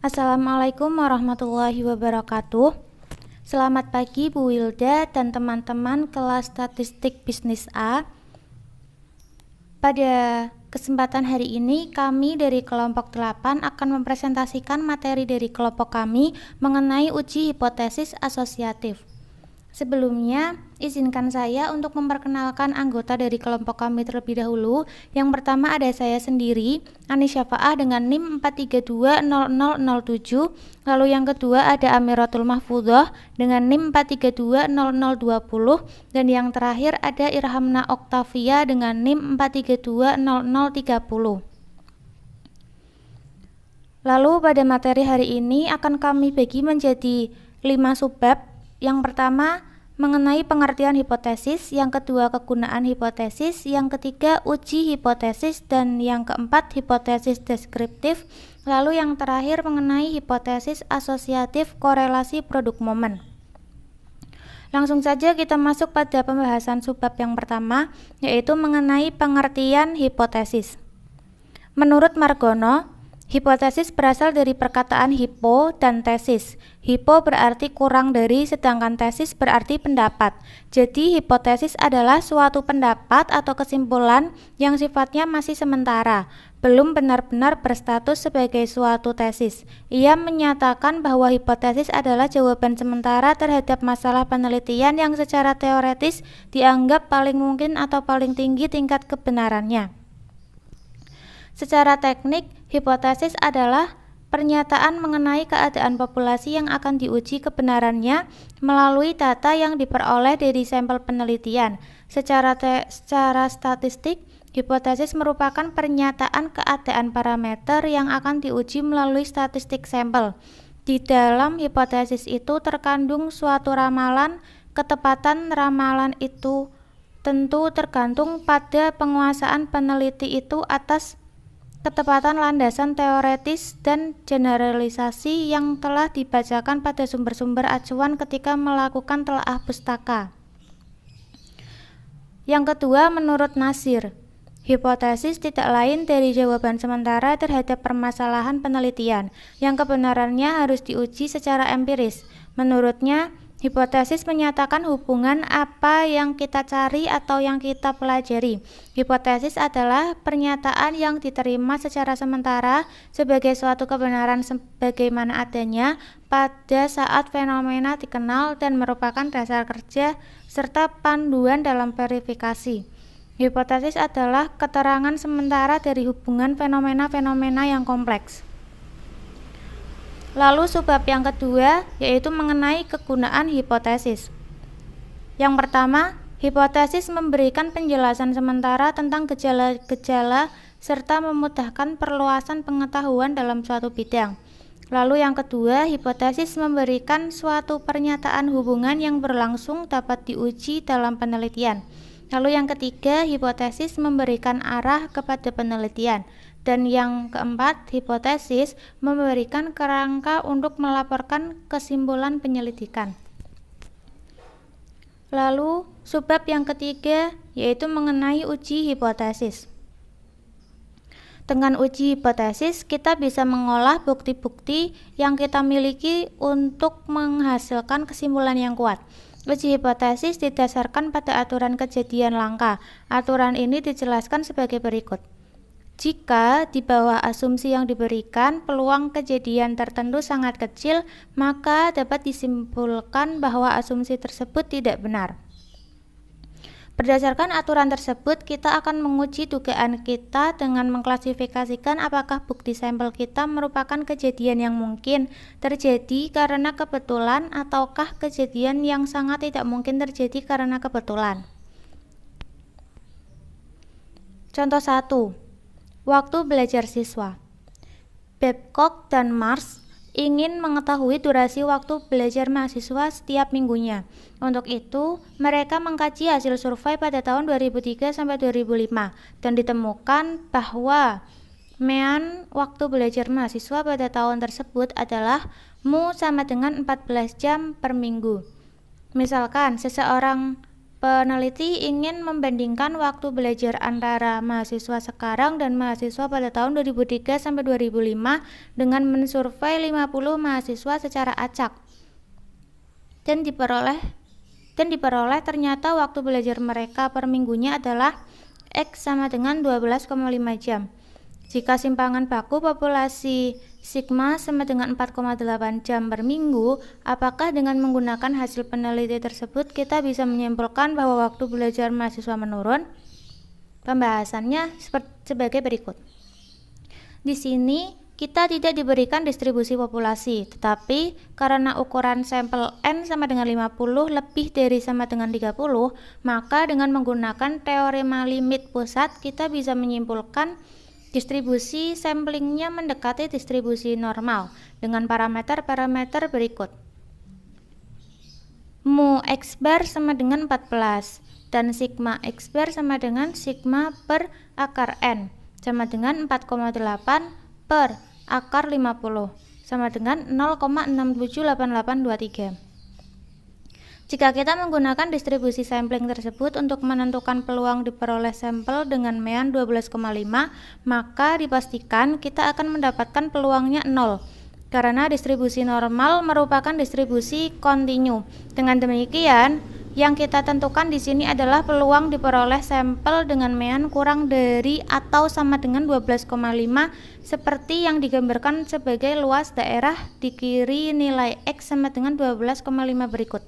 Assalamualaikum warahmatullahi wabarakatuh. Selamat pagi Bu Wilda dan teman-teman kelas Statistik Bisnis A. Pada kesempatan hari ini kami dari kelompok 8 akan mempresentasikan materi dari kelompok kami mengenai uji hipotesis asosiatif. Sebelumnya, izinkan saya untuk memperkenalkan anggota dari kelompok kami terlebih dahulu. Yang pertama ada saya sendiri, Ani Syafa'ah dengan NIM 4320007. Lalu yang kedua ada Amiratul Mahfudzoh dengan NIM 4320020. Dan yang terakhir ada Irhamna Oktavia dengan NIM 4320030. Lalu pada materi hari ini akan kami bagi menjadi 5 subbab. Yang pertama mengenai pengertian hipotesis, yang kedua kegunaan hipotesis, yang ketiga uji hipotesis, dan yang keempat hipotesis deskriptif, lalu yang terakhir mengenai hipotesis asosiatif korelasi produk momen. Langsung saja kita masuk pada pembahasan subbab yang pertama, yaitu mengenai pengertian hipotesis. Menurut Margono, hipotesis berasal dari perkataan hipo dan tesis. Hipo berarti kurang dari, sedangkan tesis berarti pendapat. Jadi hipotesis adalah suatu pendapat atau kesimpulan yang sifatnya masih sementara, belum benar-benar berstatus sebagai suatu tesis. Ia menyatakan bahwa hipotesis adalah jawaban sementara terhadap masalah penelitian yang secara teoretis dianggap paling mungkin atau paling tinggi tingkat kebenarannya. Secara teknik, hipotesis adalah pernyataan mengenai keadaan populasi yang akan diuji kebenarannya melalui data yang diperoleh dari sampel penelitian. Secara statistik, hipotesis merupakan pernyataan keadaan parameter yang akan diuji melalui statistik sampel. Di dalam hipotesis itu terkandung suatu ramalan. Ketepatan ramalan itu tentu tergantung pada penguasaan peneliti itu atas ketepatan landasan teoretis dan generalisasi yang telah dibacakan pada sumber-sumber acuan ketika melakukan telaah pustaka. Yang kedua, menurut Nasir, hipotesis tidak lain dari jawaban sementara terhadap permasalahan penelitian yang kebenarannya harus diuji secara empiris. Menurutnya, hipotesis menyatakan hubungan apa yang kita cari atau yang kita pelajari. Hipotesis adalah pernyataan yang diterima secara sementara sebagai suatu kebenaran sebagaimana adanya pada saat fenomena dikenal dan merupakan dasar kerja serta panduan dalam verifikasi. Hipotesis adalah keterangan sementara dari hubungan fenomena-fenomena yang kompleks. Lalu subbab yang kedua yaitu mengenai kegunaan hipotesis. Yang pertama, hipotesis memberikan penjelasan sementara tentang gejala-gejala serta memudahkan perluasan pengetahuan dalam suatu bidang. Lalu yang kedua, hipotesis memberikan suatu pernyataan hubungan yang berlangsung dapat diuji dalam penelitian. Lalu yang ketiga, hipotesis memberikan arah kepada penelitian. Dan yang keempat, hipotesis memberikan kerangka untuk melaporkan kesimpulan penyelidikan. Lalu, subbab yang ketiga yaitu mengenai uji hipotesis. Dengan uji hipotesis, kita bisa mengolah bukti-bukti yang kita miliki untuk menghasilkan kesimpulan yang kuat. Uji hipotesis didasarkan pada aturan kejadian langka. Aturan ini dijelaskan sebagai berikut. Jika di bawah asumsi yang diberikan peluang kejadian tertentu sangat kecil, maka dapat disimpulkan bahwa asumsi tersebut tidak benar. Berdasarkan aturan tersebut, kita akan menguji dugaan kita dengan mengklasifikasikan apakah bukti sampel kita merupakan kejadian yang mungkin terjadi karena kebetulan ataukah kejadian yang sangat tidak mungkin terjadi karena kebetulan. Contoh 1. Waktu belajar siswa. Babcock dan Marsh ingin mengetahui durasi waktu belajar mahasiswa setiap minggunya. Untuk itu, mereka mengkaji hasil survei pada tahun 2003 sampai 2005 dan ditemukan bahwa mean waktu belajar mahasiswa pada tahun tersebut adalah mu sama dengan 14 jam per minggu. Misalkan seseorang Peneliti ingin membandingkan waktu belajar antara mahasiswa sekarang dan mahasiswa pada tahun 2003 sampai 2005 dengan mensurvei 50 mahasiswa secara acak. Dan diperoleh ternyata waktu belajar mereka per minggunya adalah X sama dengan 12,5 jam. Jika simpangan baku populasi sigma sama dengan 4,8 jam per minggu, apakah dengan menggunakan hasil peneliti tersebut kita bisa menyimpulkan bahwa waktu belajar mahasiswa menurun? Pembahasannya sebagai berikut. Di sini kita tidak diberikan distribusi populasi, tetapi karena ukuran sampel N sama dengan 50 lebih dari sama dengan 30, maka dengan menggunakan teorema limit pusat kita bisa menyimpulkan distribusi samplingnya mendekati distribusi normal dengan parameter-parameter berikut. Mu X bar sama dengan 14 dan sigma X bar sama dengan sigma per akar N sama dengan 4,8 per akar 50 sama dengan 0,678823. Jika kita menggunakan distribusi sampling tersebut untuk menentukan peluang diperoleh sampel dengan mean 12,5, maka dipastikan kita akan mendapatkan peluangnya 0, karena distribusi normal merupakan distribusi kontinu. Dengan demikian, yang kita tentukan di sini adalah peluang diperoleh sampel dengan mean kurang dari atau sama dengan 12,5 seperti yang digambarkan sebagai luas daerah di kiri nilai X sama dengan 12,5 berikut.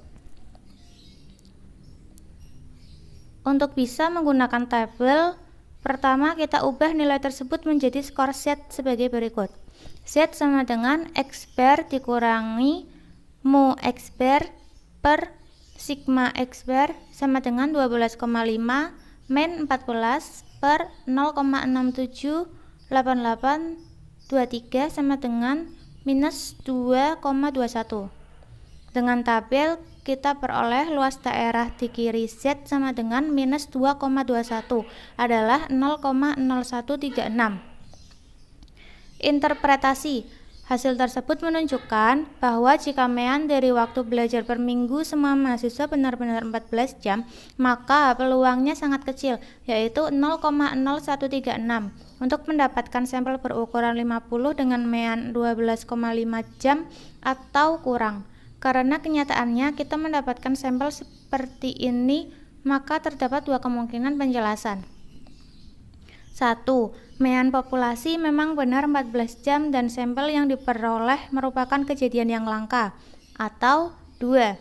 Untuk bisa menggunakan tabel, pertama kita ubah nilai tersebut menjadi skor Z sebagai berikut. Z sama dengan X bar dikurangi mu X bar per sigma X bar sama dengan 12,5 min 14 per 0,678823 sama dengan minus 2,21. Dengan tabel kita peroleh luas daerah di kiri Z sama dengan minus 2,21 adalah 0,0136. Interpretasi hasil tersebut menunjukkan bahwa jika mean dari waktu belajar per minggu semua mahasiswa benar-benar 14 jam, maka peluangnya sangat kecil, yaitu 0,0136 untuk mendapatkan sampel berukuran 50 dengan mean 12,5 jam atau kurang. Karena kenyataannya kita mendapatkan sampel seperti ini, maka terdapat dua kemungkinan penjelasan. 1. Mean populasi memang benar 14 jam dan sampel yang diperoleh merupakan kejadian yang langka. Atau 2.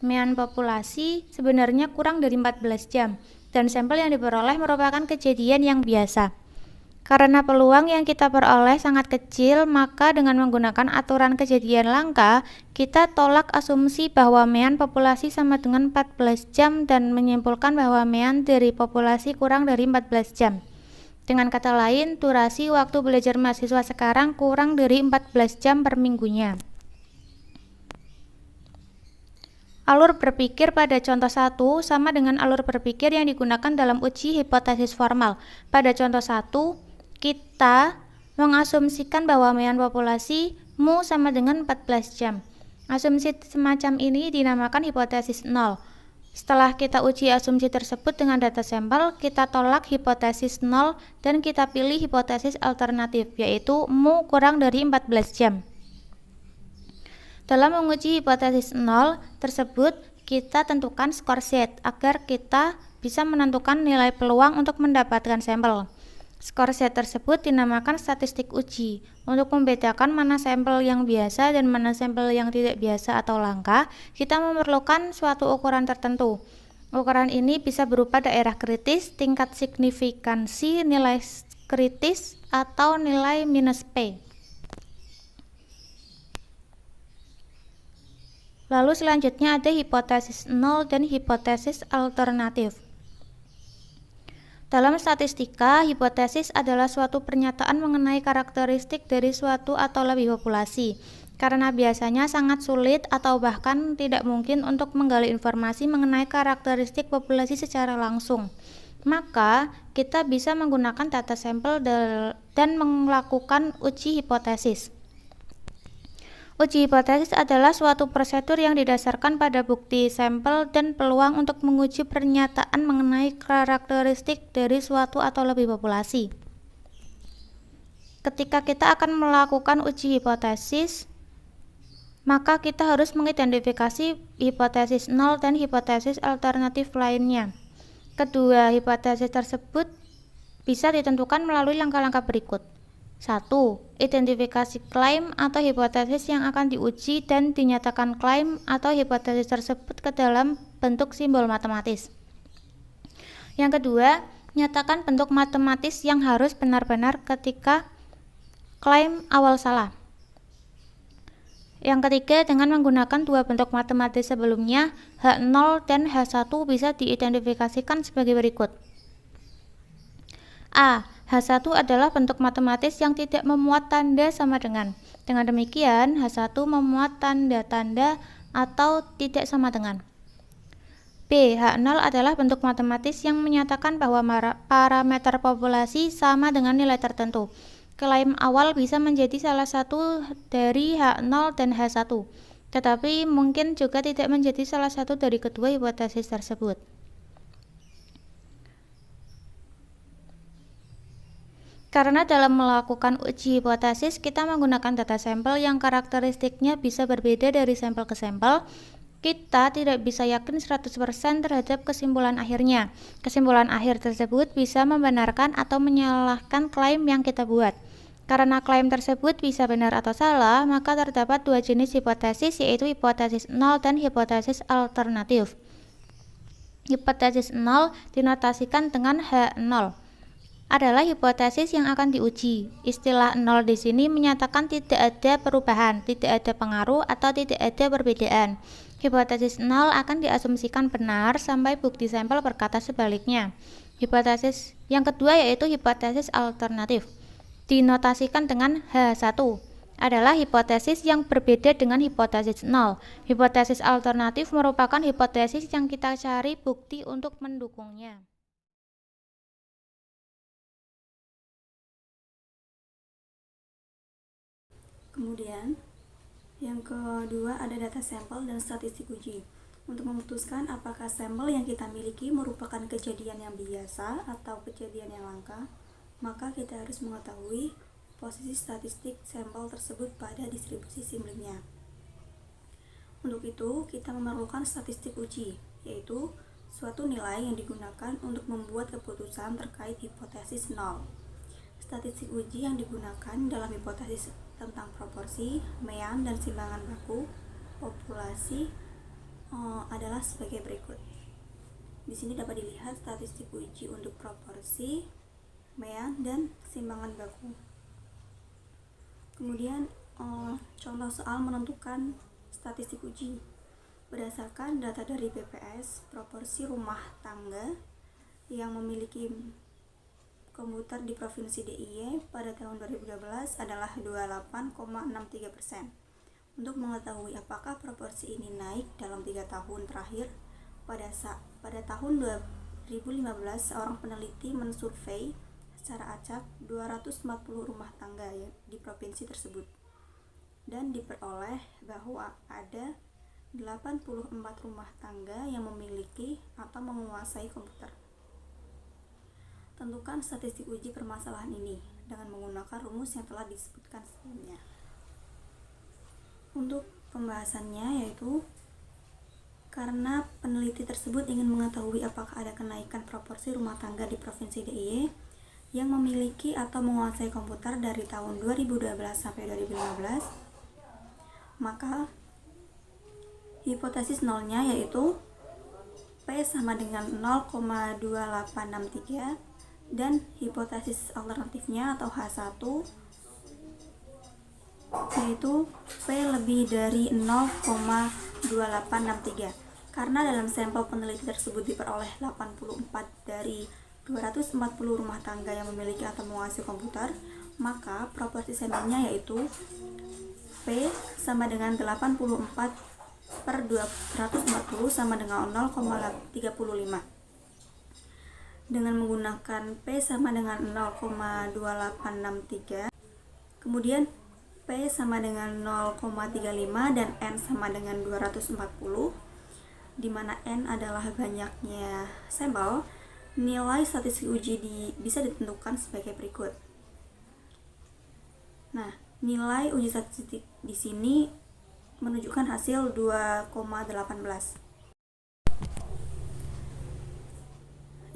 Mean populasi sebenarnya kurang dari 14 jam dan sampel yang diperoleh merupakan kejadian yang biasa. Karena peluang yang kita peroleh sangat kecil, maka dengan menggunakan aturan kejadian langka, kita tolak asumsi bahwa mean populasi sama dengan 14 jam dan menyimpulkan bahwa mean dari populasi kurang dari 14 jam. Dengan kata lain, durasi waktu belajar mahasiswa sekarang kurang dari 14 jam per minggunya. Alur berpikir pada contoh 1 sama dengan alur berpikir yang digunakan dalam uji hipotesis formal. Pada contoh 1, kita mengasumsikan bahwa mean populasi mu sama dengan 14 jam. Asumsi semacam ini dinamakan hipotesis 0. Setelah kita uji asumsi tersebut dengan data sampel, kita tolak hipotesis 0 dan kita pilih hipotesis alternatif, yaitu mu kurang dari 14 jam. Dalam menguji hipotesis 0 tersebut, kita tentukan skor Z agar kita bisa menentukan nilai peluang untuk mendapatkan sampel. Skor Z tersebut dinamakan statistik uji. Untuk membedakan mana sampel yang biasa dan mana sampel yang tidak biasa atau langka, kita memerlukan suatu ukuran tertentu. Ukuran ini bisa berupa daerah kritis, tingkat signifikansi, nilai kritis, atau nilai minus P. Lalu selanjutnya ada hipotesis 0 dan hipotesis alternatif. Dalam statistika, hipotesis adalah suatu pernyataan mengenai karakteristik dari suatu atau lebih populasi, karena biasanya sangat sulit atau bahkan tidak mungkin untuk menggali informasi mengenai karakteristik populasi secara langsung. Maka, kita bisa menggunakan data sampel dan melakukan uji hipotesis. Uji hipotesis adalah suatu prosedur yang didasarkan pada bukti, sampel, dan peluang untuk menguji pernyataan mengenai karakteristik dari suatu atau lebih populasi. Ketika kita akan melakukan uji hipotesis, maka kita harus mengidentifikasi hipotesis nol dan hipotesis alternatif lainnya. Kedua hipotesis tersebut bisa ditentukan melalui langkah-langkah berikut. 1. Identifikasi klaim atau hipotesis yang akan diuji dan dinyatakan klaim atau hipotesis tersebut ke dalam bentuk simbol matematis. Yang kedua, nyatakan bentuk matematis yang harus benar-benar ketika klaim awal salah. Yang ketiga, dengan menggunakan dua bentuk matematis sebelumnya, H0 dan H1 bisa diidentifikasikan sebagai berikut. A. H1 adalah bentuk matematis yang tidak memuat tanda sama dengan. Dengan demikian, H1 memuat tanda-tanda atau tidak sama dengan. B. H0 adalah bentuk matematis yang menyatakan bahwa parameter populasi sama dengan nilai tertentu. Klaim awal bisa menjadi salah satu dari H0 dan H1, tetapi mungkin juga tidak menjadi salah satu dari kedua hipotesis tersebut. Karena dalam melakukan uji hipotesis, kita menggunakan data sampel yang karakteristiknya bisa berbeda dari sampel ke sampel, kita tidak bisa yakin 100% terhadap kesimpulan akhirnya. Kesimpulan akhir tersebut bisa membenarkan atau menyalahkan klaim yang kita buat. Karena klaim tersebut bisa benar atau salah, maka terdapat dua jenis hipotesis, yaitu hipotesis nol dan hipotesis alternatif. Hipotesis nol dinotasikan dengan H0. Adalah hipotesis yang akan diuji. Istilah nol di sini menyatakan tidak ada perubahan, tidak ada pengaruh, atau tidak ada perbedaan. Hipotesis nol akan diasumsikan benar sampai bukti sampel berkata sebaliknya. Hipotesis yang kedua yaitu hipotesis alternatif. Dinotasikan dengan H1. Adalah hipotesis yang berbeda dengan hipotesis nol. Hipotesis alternatif merupakan hipotesis yang kita cari bukti untuk mendukungnya. Kemudian, yang kedua ada data sampel dan statistik uji. Untuk memutuskan apakah sampel yang kita miliki merupakan kejadian yang biasa atau kejadian yang langka, maka kita harus mengetahui posisi statistik sampel tersebut pada distribusi simlingnya. Untuk itu, kita memerlukan statistik uji, yaitu suatu nilai yang digunakan untuk membuat keputusan terkait hipotesis nol. Statistik uji yang digunakan dalam hipotesis tentang proporsi, mean, dan simbangan baku populasi adalah sebagai berikut. Di sini dapat dilihat statistik uji untuk proporsi, mean, dan simbangan baku. Kemudian contoh soal menentukan statistik uji. Berdasarkan data dari BPS, proporsi rumah tangga yang memiliki komputer di Provinsi DIY pada tahun 2012 adalah 28,63%. Untuk mengetahui apakah proporsi ini naik dalam 3 tahun terakhir, pada tahun 2015 seorang peneliti mensurvei secara acak 240 rumah tangga di provinsi tersebut dan diperoleh bahwa ada 84 rumah tangga yang memiliki atau menguasai komputer. Tentukan statistik uji permasalahan ini dengan menggunakan rumus yang telah disebutkan sebelumnya. Untuk pembahasannya yaitu karena peneliti tersebut ingin mengetahui apakah ada kenaikan proporsi rumah tangga di Provinsi DIY yang memiliki atau menguasai komputer dari tahun 2012 sampai 2015, maka hipotesis nolnya yaitu P sama dengan 0,2863 dan hipotesis alternatifnya atau H1 yaitu P lebih dari 0,2863. Karena dalam sampel peneliti tersebut diperoleh 84 dari 240 rumah tangga yang memiliki atau menguasai komputer, maka proporsi sampelnya yaitu P sama dengan 84 per 240 sama dengan 0,35. Dengan menggunakan P sama dengan 0,2863, kemudian P sama dengan 0,35 dan N sama dengan 240, di mana N adalah banyaknya sampel, nilai statistik uji bisa ditentukan sebagai berikut. Nah, nilai uji statistik di sini menunjukkan hasil 2,18.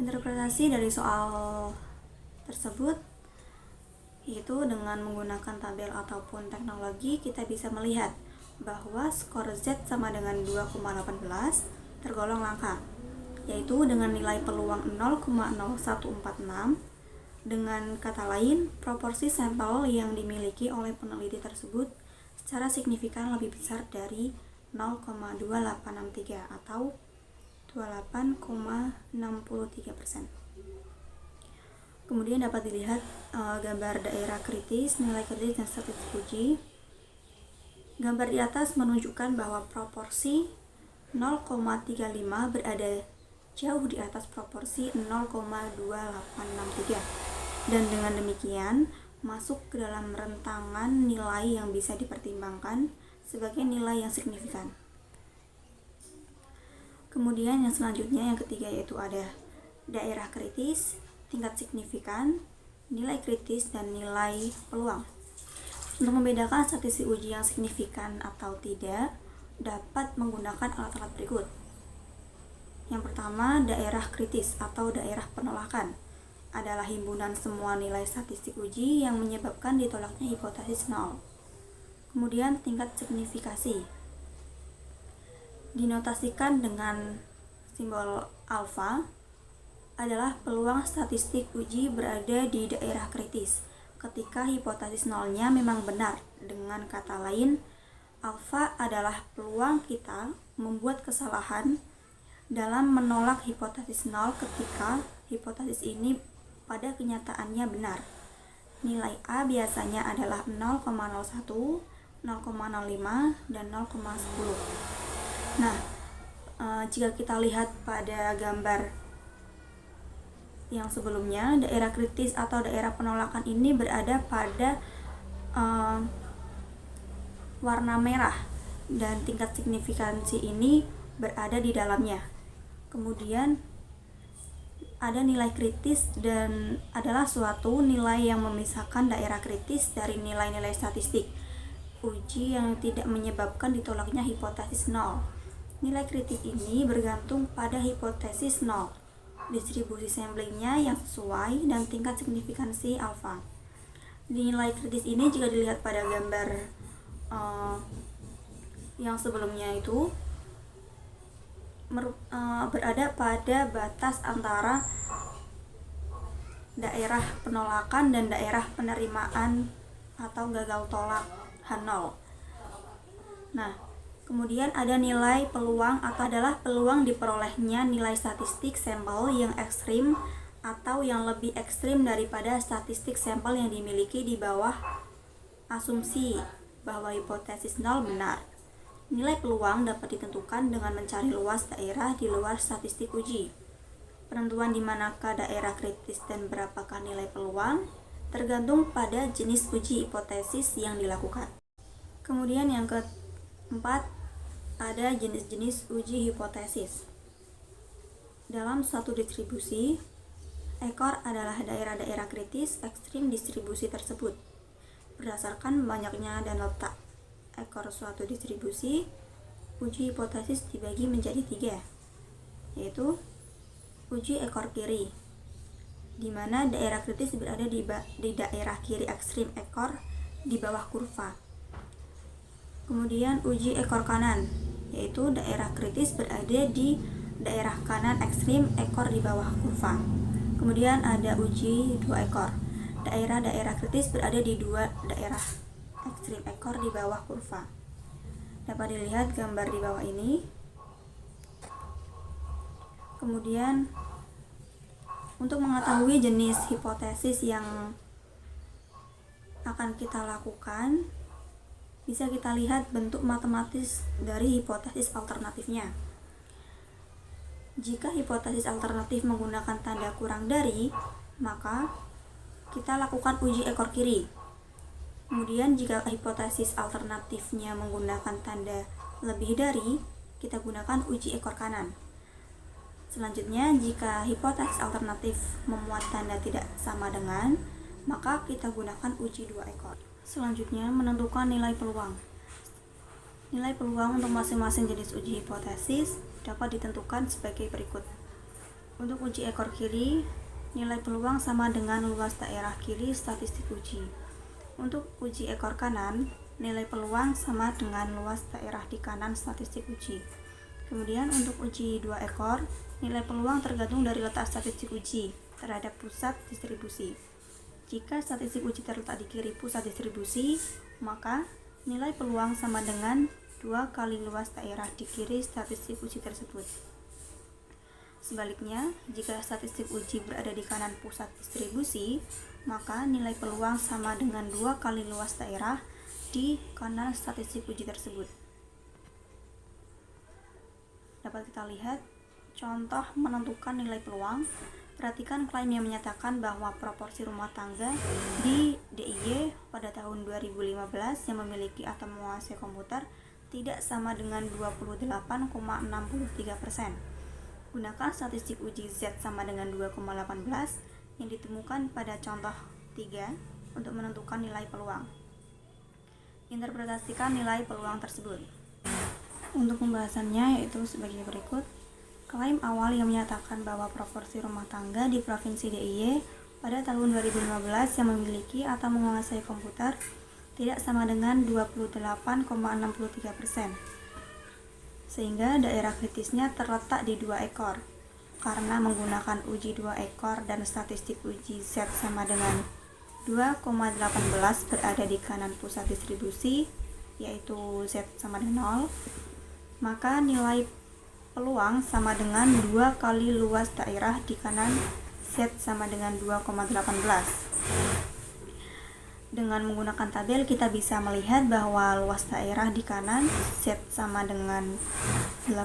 Interpretasi dari soal tersebut yaitu dengan menggunakan tabel ataupun teknologi, kita bisa melihat bahwa skor Z sama dengan 2,18 tergolong langka, yaitu dengan nilai peluang 0,0146. Dengan kata lain, proporsi sampel yang dimiliki oleh peneliti tersebut secara signifikan lebih besar dari 0,2863 atau 28,63%. Kemudian dapat dilihat gambar daerah kritis, nilai kritis, dan statistik uji. Gambar di atas menunjukkan bahwa proporsi 0,35 berada jauh di atas proporsi 0,2863, dan dengan demikian masuk ke dalam rentangan nilai yang bisa dipertimbangkan sebagai nilai yang signifikan. Kemudian yang selanjutnya, yang ketiga, yaitu ada daerah kritis, tingkat signifikan, nilai kritis, dan nilai peluang. Untuk membedakan statistik uji yang signifikan atau tidak, dapat menggunakan alat-alat berikut. Yang pertama, daerah kritis atau daerah penolakan adalah himpunan semua nilai statistik uji yang menyebabkan ditolaknya hipotesis nol. Kemudian tingkat signifikasi dinotasikan dengan simbol alfa, adalah peluang statistik uji berada di daerah kritis ketika hipotesis nolnya memang benar. Dengan kata lain, alfa adalah peluang kita membuat kesalahan dalam menolak hipotesis nol ketika hipotesis ini pada kenyataannya benar. Nilai A biasanya adalah 0,01, 0,05, dan 0,10. Nah, jika kita lihat pada gambar yang sebelumnya, daerah kritis atau daerah penolakan ini berada pada warna merah, dan tingkat signifikansi ini berada di dalamnya. Kemudian ada nilai kritis, dan adalah suatu nilai yang memisahkan daerah kritis dari nilai-nilai statistik uji yang tidak menyebabkan ditolaknya hipotesis nol. Nilai kritis ini bergantung pada hipotesis nol, distribusi samplingnya yang sesuai, dan tingkat signifikansi alfa. Nilai kritis ini jika dilihat pada gambar yang sebelumnya itu berada pada batas antara daerah penolakan dan daerah penerimaan atau gagal tolak H0. Nah, kemudian ada nilai peluang atau adalah peluang diperolehnya nilai statistik sampel yang ekstrim atau yang lebih ekstrim daripada statistik sampel yang dimiliki di bawah asumsi bahwa hipotesis nol benar. Nilai peluang dapat ditentukan dengan mencari luas daerah di luar statistik uji. Penentuan di manakah daerah kritis dan berapakah nilai peluang tergantung pada jenis uji hipotesis yang dilakukan. Kemudian yang keempat, ada jenis-jenis uji hipotesis. Dalam suatu distribusi, ekor adalah daerah-daerah kritis ekstrim distribusi tersebut. Berdasarkan banyaknya dan letak ekor suatu distribusi, uji hipotesis dibagi menjadi 3, yaitu uji ekor kiri, di mana daerah kritis berada di daerah kiri ekstrim ekor di bawah kurva. Kemudian uji ekor kanan, yaitu daerah kritis berada di daerah kanan ekstrim ekor di bawah kurva. Kemudian ada uji dua ekor, daerah-daerah kritis berada di dua daerah ekstrim ekor di bawah kurva. Dapat dilihat gambar di bawah ini. Kemudian untuk mengetahui jenis hipotesis yang akan kita lakukan, bisa kita lihat bentuk matematis dari hipotesis alternatifnya. Jika hipotesis alternatif menggunakan tanda kurang dari, maka kita lakukan uji ekor kiri. Kemudian jika hipotesis alternatifnya menggunakan tanda lebih dari, kita gunakan uji ekor kanan. Selanjutnya, jika hipotesis alternatif memuat tanda tidak sama dengan, maka kita gunakan uji dua ekor. Selanjutnya, menentukan nilai peluang. Nilai peluang untuk masing-masing jenis uji hipotesis dapat ditentukan sebagai berikut. Untuk uji ekor kiri, nilai peluang sama dengan luas daerah kiri statistik uji. Untuk uji ekor kanan, nilai peluang sama dengan luas daerah di kanan statistik uji. Kemudian untuk uji dua ekor, nilai peluang tergantung dari letak statistik uji terhadap pusat distribusi. Jika statistik uji terletak di kiri pusat distribusi, maka nilai peluang sama dengan 2 kali luas daerah di kiri statistik uji tersebut. Sebaliknya, jika statistik uji berada di kanan pusat distribusi, maka nilai peluang sama dengan 2 kali luas daerah di kanan statistik uji tersebut. Dapat kita lihat contoh menentukan nilai peluang. Perhatikan klaim yang menyatakan bahwa proporsi rumah tangga di DIY pada tahun 2015 yang memiliki atau menguasai komputer tidak sama dengan 28,63%. Gunakan statistik uji Z sama dengan 2,18 yang ditemukan pada contoh 3 untuk menentukan nilai peluang. Interpretasikan nilai peluang tersebut. Untuk pembahasannya yaitu sebagai berikut. Klaim awal yang menyatakan bahwa proporsi rumah tangga di Provinsi DIY pada tahun 2015 yang memiliki atau menguasai komputer tidak sama dengan 28,63%. Sehingga daerah kritisnya terletak di 2 ekor. Karena menggunakan uji 2 ekor dan statistik uji Z sama dengan 2,18 berada di kanan pusat distribusi, yaitu Z sama dengan 0, maka nilai peluang sama dengan 2 kali luas daerah di kanan Z sama dengan 2,18. Dengan menggunakan tabel kita bisa melihat bahwa luas daerah di kanan Z sama dengan 18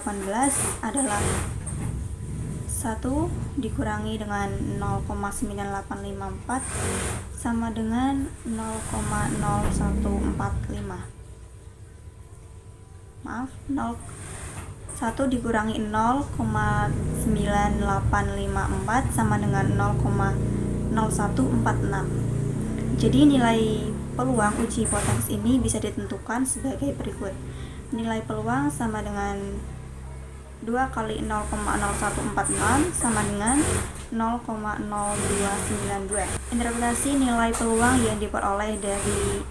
adalah 1 dikurangi dengan 0,9854 sama dengan 0,0145. Maaf, 1 dikurangi 0,9854 sama dengan 0,0146. Jadi nilai peluang uji hipotesis ini bisa ditentukan sebagai berikut. Nilai peluang sama dengan 2 kali 0,0146 sama dengan 0,0292. Interpretasi nilai peluang yang diperoleh dari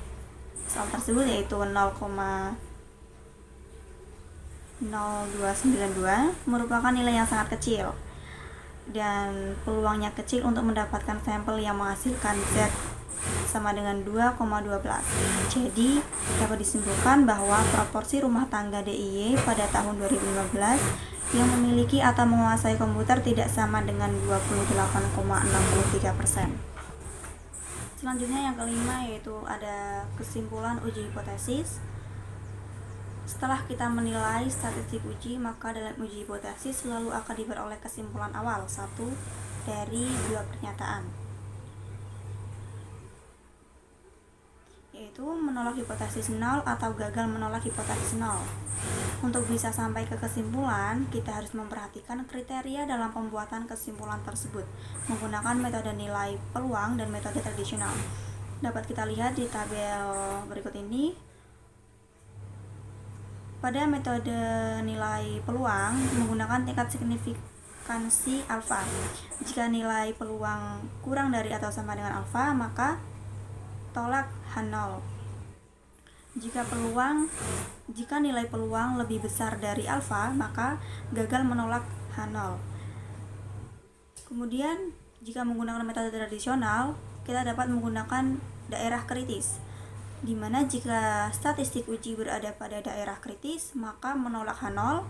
soal tersebut yaitu 0,0292 merupakan nilai yang sangat kecil dan peluangnya kecil untuk mendapatkan sampel yang menghasilkan Z sama dengan 2,12. Jadi dapat disimpulkan bahwa proporsi rumah tangga DIY pada tahun 2015 yang memiliki atau menguasai komputer tidak sama dengan 28,63%. Selanjutnya yang kelima yaitu ada kesimpulan uji hipotesis. Setelah kita menilai statistik uji, maka dalam uji hipotesis selalu akan diperoleh kesimpulan awal satu dari 2 pernyataan, yaitu menolak hipotesis 0 atau gagal menolak hipotesis 0. Untuk bisa sampai ke kesimpulan, kita harus memperhatikan kriteria dalam pembuatan kesimpulan tersebut menggunakan metode nilai peluang dan metode tradisional. Dapat kita lihat di tabel berikut ini. Pada metode nilai peluang menggunakan tingkat signifikansi alfa. Jika nilai peluang kurang dari atau sama dengan alfa, maka tolak H0. Jika nilai peluang lebih besar dari alfa, maka gagal menolak H0. Kemudian, jika menggunakan metode tradisional, kita dapat menggunakan daerah kritis, di mana jika statistik uji berada pada daerah kritis, maka menolak H0.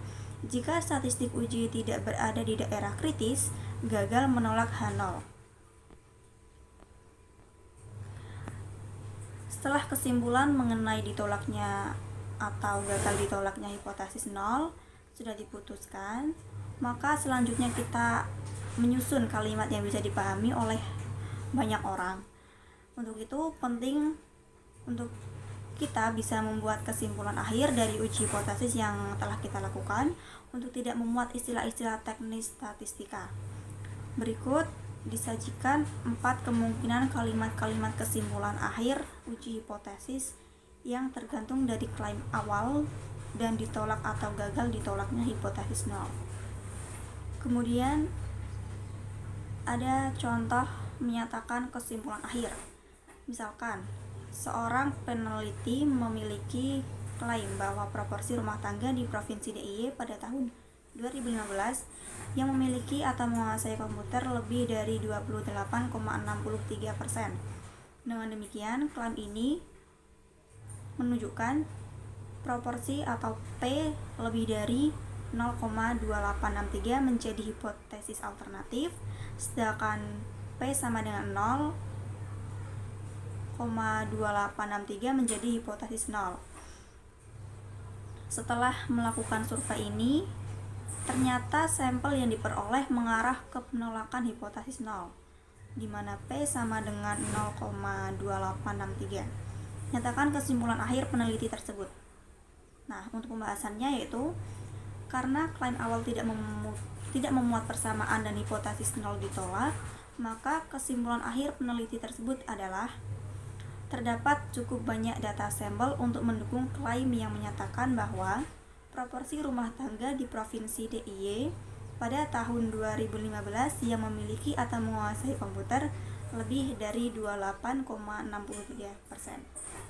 Jika statistik uji tidak berada di daerah kritis, gagal menolak H0. Setelah kesimpulan mengenai ditolaknya atau gagal ditolaknya hipotesis 0 sudah diputuskan, maka selanjutnya kita menyusun kalimat yang bisa dipahami oleh banyak orang. Untuk itu penting Untuk kita bisa membuat kesimpulan akhir dari uji hipotesis yang telah kita lakukan untuk tidak memuat istilah-istilah teknis statistika. Berikut disajikan 4 kemungkinan kalimat-kalimat kesimpulan akhir uji hipotesis yang tergantung dari klaim awal dan ditolak atau gagal ditolaknya hipotesis nol. Kemudian ada contoh menyatakan kesimpulan akhir. Misalkan, seorang peneliti memiliki klaim bahwa proporsi rumah tangga di Provinsi DIY pada tahun 2015 yang memiliki atau menguasai komputer lebih dari 28,63%. Dengan demikian, klaim ini menunjukkan proporsi atau P lebih dari 0,2863 menjadi hipotesis alternatif, sedangkan P sama dengan 0,2863 menjadi hipotesis nol. Setelah melakukan survei ini, ternyata sampel yang diperoleh mengarah ke penolakan hipotesis nol, di mana P sama dengan 0,2863. Nyatakan kesimpulan akhir peneliti tersebut. Nah, untuk pembahasannya yaitu karena klaim awal tidak memuat persamaan dan hipotesis nol ditolak, maka kesimpulan akhir peneliti tersebut adalah terdapat cukup banyak data sampel untuk mendukung klaim yang menyatakan bahwa proporsi rumah tangga di Provinsi DIY pada tahun 2015 yang memiliki atau menguasai komputer lebih dari 28,63%.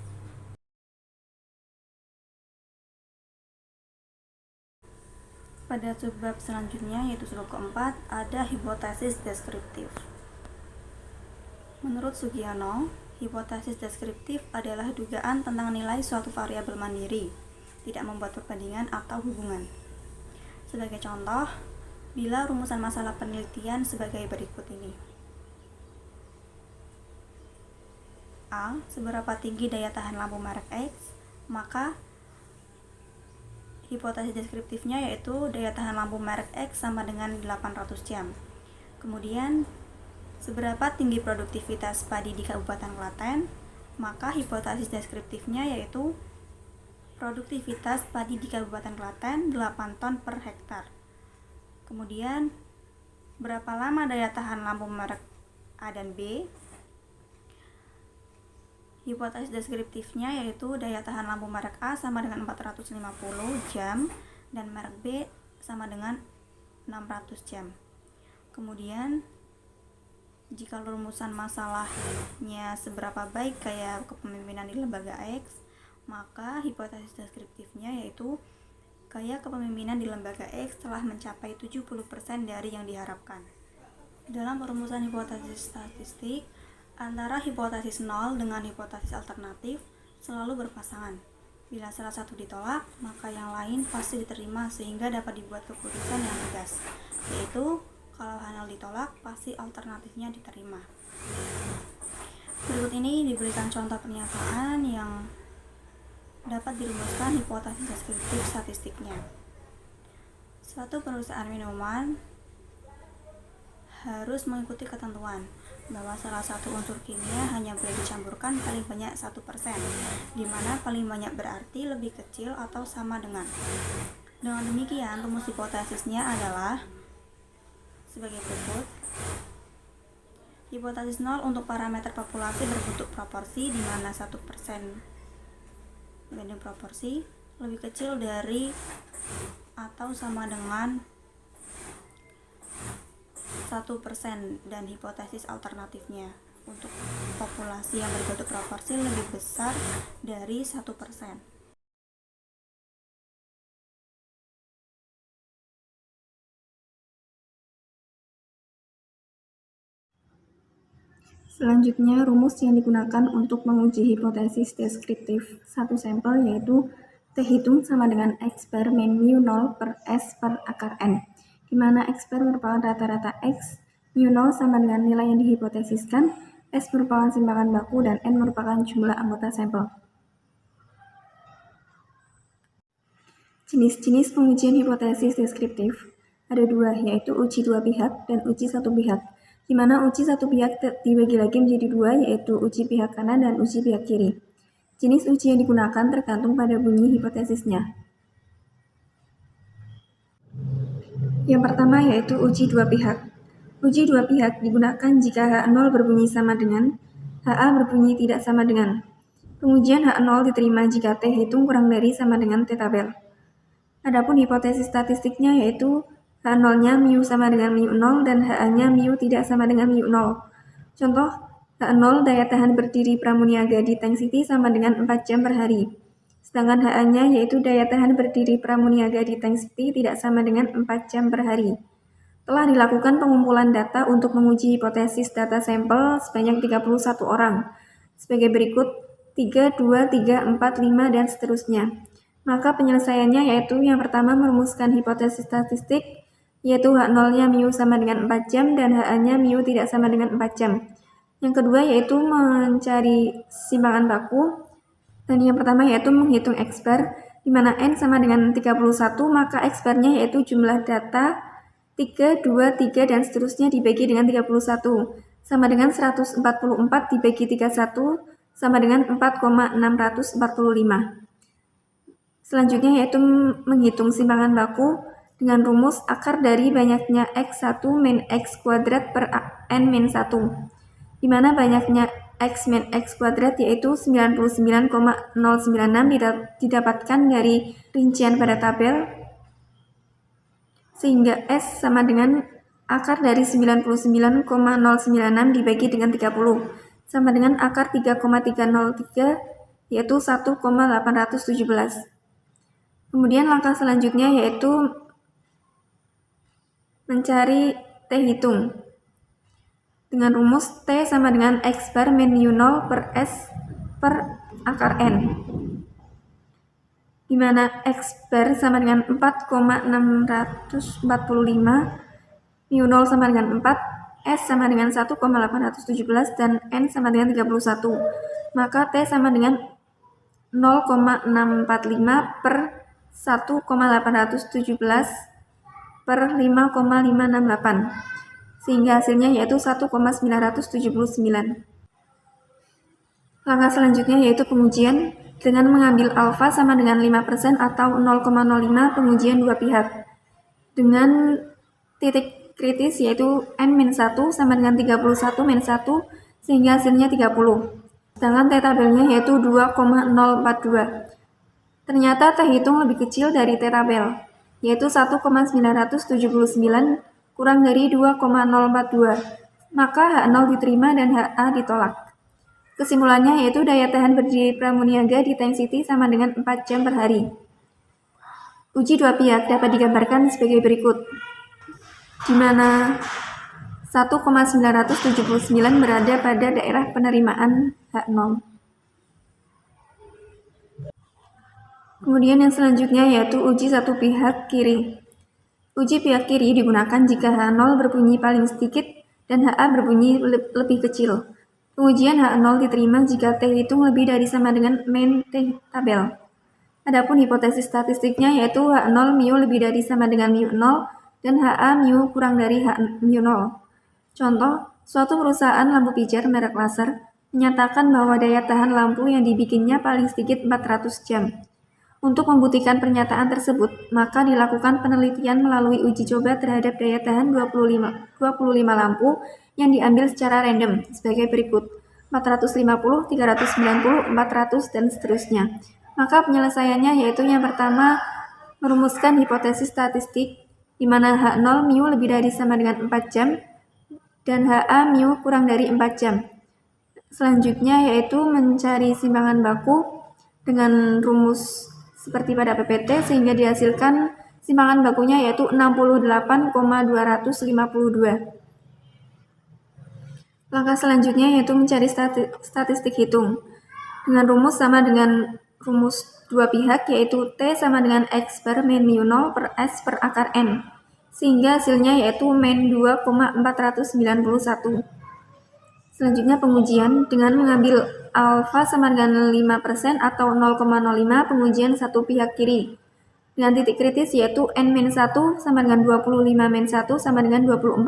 Pada subbab selanjutnya, yaitu subbab keempat, ada hipotesis deskriptif. Menurut Sugiono, hipotesis deskriptif adalah dugaan tentang nilai suatu variabel mandiri, tidak membuat perbandingan atau hubungan. Sebagai contoh, bila rumusan masalah penelitian sebagai berikut ini. A. Seberapa tinggi daya tahan lampu merek X, maka hipotesis deskriptifnya yaitu daya tahan lampu merek X sama dengan 800 jam. Kemudian, seberapa tinggi produktivitas padi di Kabupaten Klaten, maka hipotesis deskriptifnya yaitu produktivitas padi di Kabupaten Klaten 8 ton per hektar. Kemudian, berapa lama daya tahan lampu merek A dan B? Hipotesis deskriptifnya yaitu daya tahan lampu merek A sama dengan 450 jam dan merek B sama dengan 600 jam. Kemudian, jika rumusan masalahnya seberapa baik kayak kepemimpinan di lembaga X, maka hipotesis deskriptifnya yaitu gaya kepemimpinan di lembaga X telah mencapai 70% dari yang diharapkan. Dalam perumusan hipotesis statistik, antara hipotesis nol dengan hipotesis alternatif selalu berpasangan. Bila salah satu ditolak, maka yang lain pasti diterima sehingga dapat dibuat keputusan yang tegas, yaitu kalau hal ditolak, pasti alternatifnya diterima. Berikut ini diberikan contoh pernyataan yang dapat dirumuskan hipotesis deskriptif statistiknya. Suatu perusahaan minuman harus mengikuti ketentuan bahwa salah satu unsur kimia hanya boleh dicampurkan paling banyak 1%, di mana paling banyak berarti lebih kecil atau sama dengan. Dengan demikian, rumus hipotesisnya adalah sebagai berikut. Hipotesis nol untuk parameter populasi berbentuk proporsi, di mana 1% banding proporsi lebih kecil dari atau sama dengan 1%, dan hipotesis alternatifnya untuk populasi yang berbentuk proporsi lebih besar dari 1%. Selanjutnya, rumus yang digunakan untuk menguji hipotesis deskriptif satu sampel yaitu T hitung sama dengan X per min mu 0 per S per akar N, di mana X per merupakan rata-rata X, mu 0 sama dengan nilai yang dihipotesiskan, S merupakan simpangan baku, dan N merupakan jumlah anggota sampel. Jenis-jenis pengujian hipotesis deskriptif ada dua, yaitu uji dua pihak dan uji satu pihak, di mana uji satu pihak dibagi lagi menjadi dua, yaitu uji pihak kanan dan uji pihak kiri. Jenis uji yang digunakan tergantung pada bunyi hipotesisnya. Yang pertama yaitu uji dua pihak. Uji dua pihak digunakan jika H0 berbunyi sama dengan, HA berbunyi tidak sama dengan. Pengujian H0 diterima jika T hitung kurang dari sama dengan T tabel. Adapun hipotesis statistiknya yaitu H0-nya mu sama dengan mu 0 dan HA-nya mu tidak sama dengan mu 0. Contoh, H0 daya tahan berdiri pramuniaga di tank city sama dengan 4 jam per hari. Sedangkan HA-nya yaitu daya tahan berdiri pramuniaga di tank city tidak sama dengan 4 jam per hari. Telah dilakukan pengumpulan data untuk menguji hipotesis data sampel sebanyak 31 orang. Sebagai berikut, 3, 2, 3, 4, 5, dan seterusnya. Maka penyelesaiannya yaitu yang pertama merumuskan hipotesis statistik, yaitu H0-nya mu sama dengan 4 jam dan HA-nya mu tidak sama dengan 4 jam. Yang kedua yaitu mencari simpangan baku, dan yang pertama yaitu menghitung X-bar, di mana N sama dengan 31, maka X-barnya yaitu jumlah data 3, 2, 3, dan seterusnya dibagi dengan 31, sama dengan 144 dibagi 31, sama dengan 4,645. Selanjutnya yaitu menghitung simpangan baku dengan rumus akar dari banyaknya X1 min X kuadrat per N min 1, di mana banyaknya X min X kuadrat yaitu 99,096 didapatkan dari rincian pada tabel, sehingga S sama dengan akar dari 99,096 dibagi dengan 30, sama dengan akar 3,303 yaitu 1,817. Kemudian langkah selanjutnya yaitu mencari T hitung dengan rumus T sama dengan X bar min mu 0 per S per akar N, di mana X bar sama dengan 4,645, mu 0 sama dengan 4, S sama dengan 1,817, dan N sama dengan 31. Maka T sama dengan 0,645 per 1,817 per 5,568, sehingga hasilnya yaitu 1,979. Langkah selanjutnya yaitu pengujian dengan mengambil alfa sama dengan 5% atau 0,05 pengujian dua pihak dengan titik kritis yaitu N-1 sama dengan 31 min 1 sehingga hasilnya 30. Sedangkan T tabelnya yaitu 2,042. Ternyata T hitung lebih kecil dari T tabel, yaitu 1,979 kurang dari 2,042, maka H0 diterima dan HA ditolak. Kesimpulannya yaitu daya tahan berdiri pramuniaga di tank city sama dengan 4 jam per hari. Uji dua pihak dapat digambarkan sebagai berikut, di mana 1,979 berada pada daerah penerimaan H0. Kemudian yang selanjutnya yaitu uji satu pihak kiri. Uji pihak kiri digunakan jika H0 berbunyi paling sedikit dan HA berbunyi lebih kecil. Pengujian H0 diterima jika T hitung lebih dari sama dengan min T tabel. Adapun hipotesis statistiknya yaitu H0 mu lebih dari sama dengan mu 0 dan HA mu kurang dari H mu 0. Contoh, suatu perusahaan lampu pijar merek laser menyatakan bahwa daya tahan lampu yang dibikinnya paling sedikit 400 jam. Untuk membuktikan pernyataan tersebut, maka dilakukan penelitian melalui uji coba terhadap daya tahan 25 lampu yang diambil secara random sebagai berikut: 450, 390, 400, dan seterusnya. Maka penyelesaiannya yaitu yang pertama merumuskan hipotesis statistik di mana H0 mu lebih dari sama dengan 4 jam dan HA mu kurang dari 4 jam. Selanjutnya yaitu mencari simpangan baku dengan rumus seperti pada PPT sehingga dihasilkan simpangan bakunya yaitu 68,252. Langkah selanjutnya yaitu mencari statistik hitung dengan rumus sama dengan rumus dua pihak yaitu T sama dengan X per min mu 0 per S per akar N, sehingga hasilnya yaitu min 2,491. Selanjutnya pengujian dengan mengambil alfa sama dengan 5% atau 0,05 pengujian satu pihak kiri dengan titik kritis yaitu N-1 sama dengan 25 min 1 sama dengan 24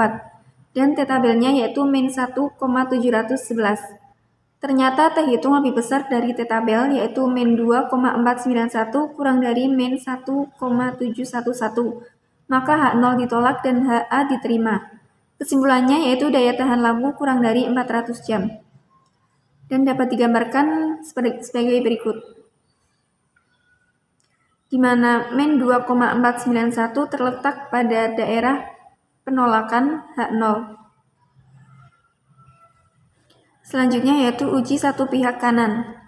dan T tabelnya yaitu min 1,711. Ternyata T hitung lebih besar dari T tabel, yaitu min 2,491 kurang dari min 1,711. Maka H0 ditolak dan HA diterima. Kesimpulannya yaitu daya tahan lampu kurang dari 400 jam. Dan dapat digambarkan sebagai berikut. Di mana min 2,491 terletak pada daerah penolakan H0. Selanjutnya yaitu uji satu pihak kanan.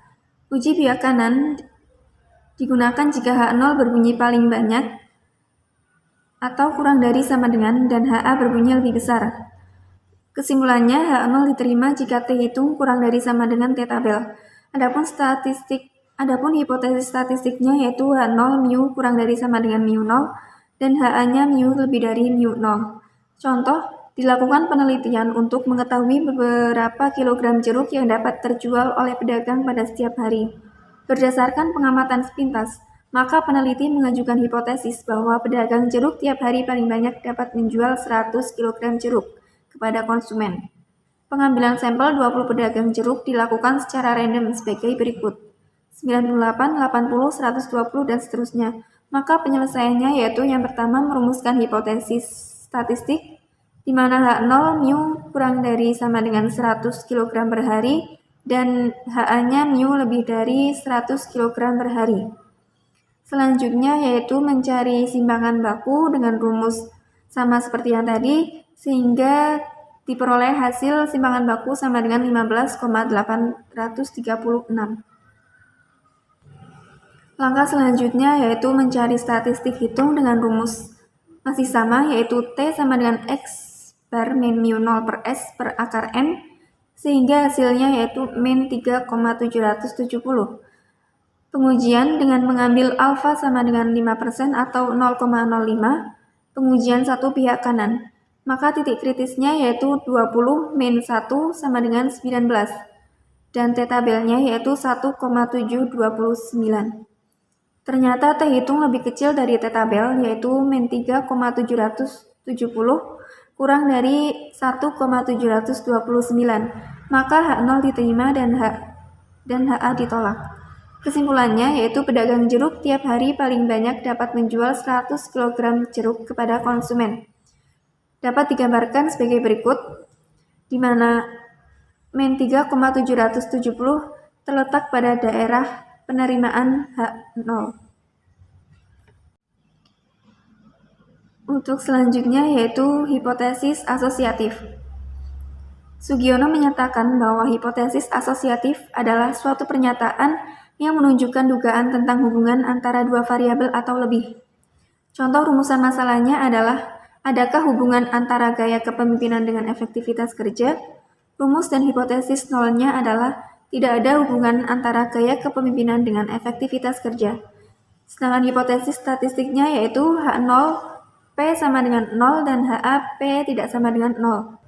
Uji pihak kanan digunakan jika H0 berbunyi paling banyak atau kurang dari sama dengan dan HA berbunyi lebih besar. Kesimpulannya H0 diterima jika T hitung kurang dari sama dengan T tabel. Adapun hipotesis statistiknya yaitu H0 mu kurang dari sama dengan mu 0 dan HA-nya mu lebih dari mu 0. Contoh, dilakukan penelitian untuk mengetahui beberapa kilogram jeruk yang dapat terjual oleh pedagang pada setiap hari. Berdasarkan pengamatan sepintas, maka peneliti mengajukan hipotesis bahwa pedagang jeruk tiap hari paling banyak dapat menjual 100 kg jeruk kepada konsumen. Pengambilan sampel 20 pedagang jeruk dilakukan secara random sebagai berikut: 98, 80, 120, dan seterusnya. Maka penyelesaiannya yaitu yang pertama merumuskan hipotesis statistik di mana H0 mu kurang dari sama dengan 100 kg per hari dan HA-nya mu lebih dari 100 kg per hari. Selanjutnya yaitu mencari simpangan baku dengan rumus sama seperti yang tadi sehingga diperoleh hasil simpangan baku sama dengan 15,836. Langkah selanjutnya yaitu mencari statistik hitung dengan rumus masih sama yaitu T sama dengan X bar min mu 0 per S per akar N sehingga hasilnya yaitu min 3,770. Pengujian dengan mengambil alfa sama dengan 5% atau 0,05, pengujian satu pihak kanan. Maka titik kritisnya yaitu 20 min 1 sama dengan 19 dan T tabelnya yaitu 1,729. Ternyata T hitung lebih kecil dari T tabel yaitu min 3,770 kurang dari 1,729, maka H0 diterima dan HA ditolak. Kesimpulannya yaitu pedagang jeruk tiap hari paling banyak dapat menjual 100 kg jeruk kepada konsumen. Dapat digambarkan sebagai berikut, di mana min 3,770 terletak pada daerah penerimaan H0. Untuk selanjutnya yaitu hipotesis asosiatif. Sugiono menyatakan bahwa hipotesis asosiatif adalah suatu pernyataan yang menunjukkan dugaan tentang hubungan antara dua variabel atau lebih. Contoh rumusan masalahnya adalah, adakah hubungan antara gaya kepemimpinan dengan efektivitas kerja? Rumus dan hipotesis nolnya adalah tidak ada hubungan antara gaya kepemimpinan dengan efektivitas kerja. Sedangkan hipotesis statistiknya yaitu H0 P sama dengan 0 dan HA P tidak sama dengan 0.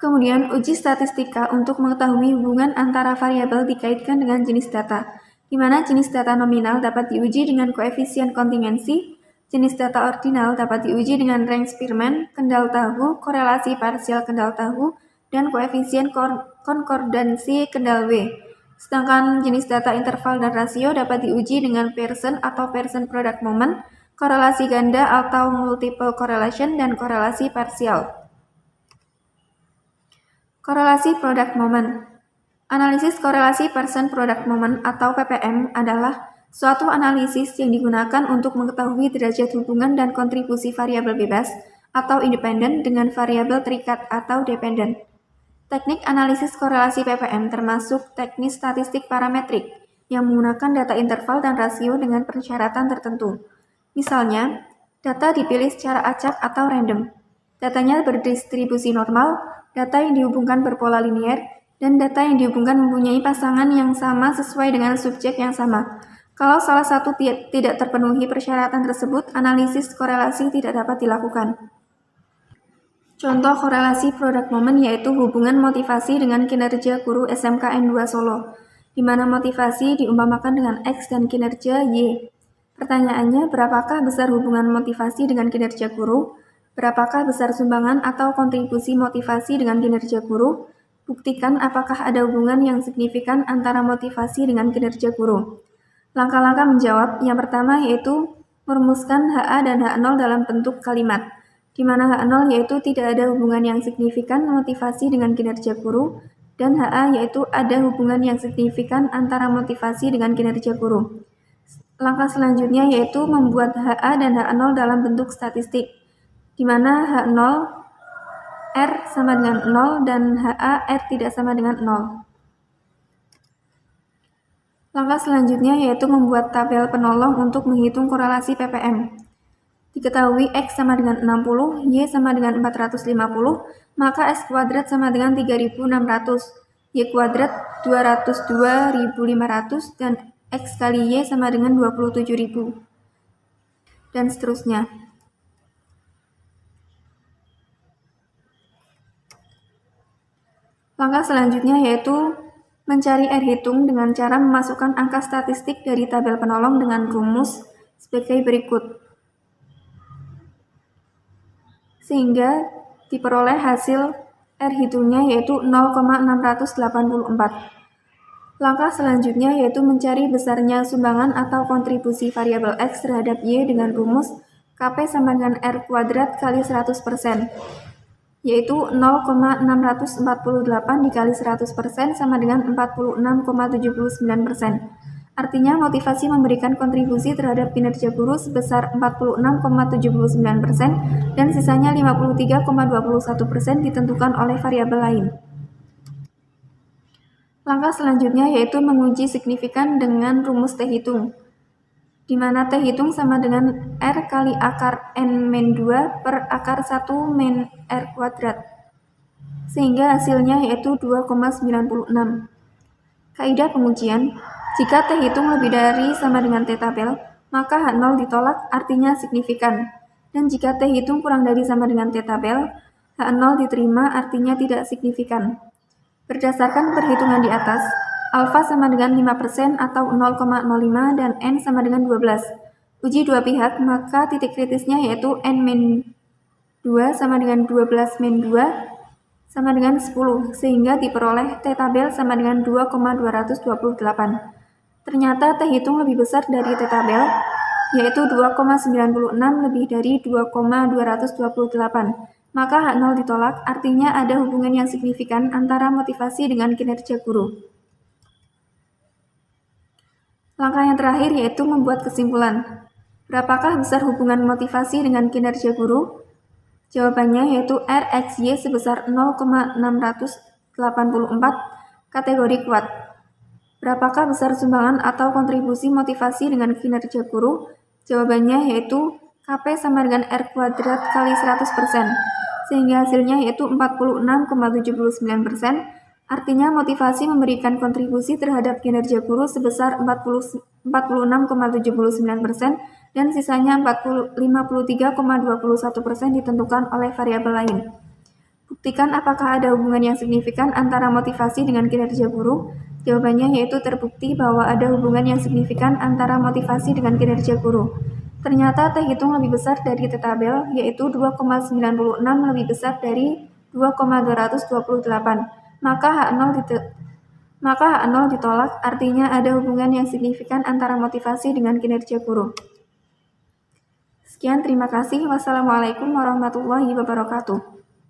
Kemudian uji statistika untuk mengetahui hubungan antara variabel dikaitkan dengan jenis data, di mana jenis data nominal dapat diuji dengan koefisien kontingensi, jenis data ordinal dapat diuji dengan range Spearman, kendal tahu, korelasi parsial kendal tahu, dan koefisien konkordansi kendal W. Sedangkan jenis data interval dan rasio dapat diuji dengan Pearson atau Pearson product moment, korelasi ganda atau multiple correlation, dan korelasi parsial. Korelasi product moment. Analisis korelasi Pearson product moment atau PPM adalah suatu analisis yang digunakan untuk mengetahui derajat hubungan dan kontribusi variabel bebas atau independen dengan variabel terikat atau dependen. Teknik analisis korelasi PPM termasuk teknik statistik parametrik yang menggunakan data interval dan rasio dengan persyaratan tertentu. Misalnya, data dipilih secara acak atau random. Datanya berdistribusi normal, data yang dihubungkan berpola linier, dan data yang dihubungkan mempunyai pasangan yang sama sesuai dengan subjek yang sama. Kalau salah satu tidak terpenuhi persyaratan tersebut, analisis korelasi tidak dapat dilakukan. Contoh korelasi product moment yaitu hubungan motivasi dengan kinerja guru SMKN 2 Solo, di mana motivasi diumpamakan dengan X dan kinerja Y. Pertanyaannya, berapakah besar hubungan motivasi dengan kinerja guru? Berapakah besar sumbangan atau kontribusi motivasi dengan kinerja guru? Buktikan apakah ada hubungan yang signifikan antara motivasi dengan kinerja guru. Langkah-langkah menjawab, yang pertama yaitu merumuskan HA dan H0 dalam bentuk kalimat, di mana H0 yaitu tidak ada hubungan yang signifikan motivasi dengan kinerja guru, dan HA yaitu ada hubungan yang signifikan antara motivasi dengan kinerja guru. Langkah selanjutnya yaitu membuat HA dan H0 dalam bentuk statistik, di mana H0 R sama dengan 0 dan HA R tidak sama dengan 0. Langkah selanjutnya yaitu membuat tabel penolong untuk menghitung korelasi PPM. Diketahui X sama dengan 60, Y sama dengan 450, maka X kuadrat sama dengan 3600, Y kuadrat 202.500, dan X kali Y sama dengan 27.000, dan seterusnya. Langkah selanjutnya yaitu mencari R hitung dengan cara memasukkan angka statistik dari tabel penolong dengan rumus sebagai berikut, sehingga diperoleh hasil R hitungnya yaitu 0,684. Langkah selanjutnya yaitu mencari besarnya sumbangan atau kontribusi variabel X terhadap Y dengan rumus KP sama dengan R kuadrat kali 100%, yaitu 0,648 dikali 100% sama dengan 46,79%. Artinya motivasi memberikan kontribusi terhadap kinerja guru sebesar 46,79% dan sisanya 53,21% ditentukan oleh variabel lain. Langkah selanjutnya yaitu menguji signifikan dengan rumus T hitung, di mana T hitung sama dengan R kali akar N-2 per akar 1 min R kuadrat, sehingga hasilnya yaitu 2,96. Kaidah pengujian, jika T hitung lebih dari sama dengan T tabel, maka H0 ditolak artinya signifikan, dan jika T hitung kurang dari sama dengan T tabel, H0 diterima artinya tidak signifikan. Berdasarkan perhitungan di atas, alfa sama dengan 5% atau 0,05 dan N sama dengan 12. Uji dua pihak, maka titik kritisnya yaitu N-2 sama dengan 12 min 2 sama dengan 10, sehingga diperoleh T tabel sama dengan 2,228. Ternyata T hitung lebih besar dari T tabel, yaitu 2,96 lebih dari 2,228. Maka H0 ditolak, artinya ada hubungan yang signifikan antara motivasi dengan kinerja guru. Langkah yang terakhir yaitu membuat kesimpulan. Berapakah besar hubungan motivasi dengan kinerja guru? Jawabannya yaitu RXY sebesar 0,684, kategori kuat. Berapakah besar sumbangan atau kontribusi motivasi dengan kinerja guru? Jawabannya yaitu KP sama dengan R kuadrat kali 100%, sehingga hasilnya yaitu 46,79%. Artinya motivasi memberikan kontribusi terhadap kinerja guru sebesar 46,79% dan sisanya 53,21% ditentukan oleh variabel lain. Buktikan apakah ada hubungan yang signifikan antara motivasi dengan kinerja guru. Jawabannya yaitu terbukti bahwa ada hubungan yang signifikan antara motivasi dengan kinerja guru. Ternyata T hitung lebih besar dari T tabel, yaitu 2,96 lebih besar dari 2,228. Maka H0 ditolak, artinya ada hubungan yang signifikan antara motivasi dengan kinerja guru. Sekian, terima kasih. Wassalamualaikum warahmatullahi wabarakatuh.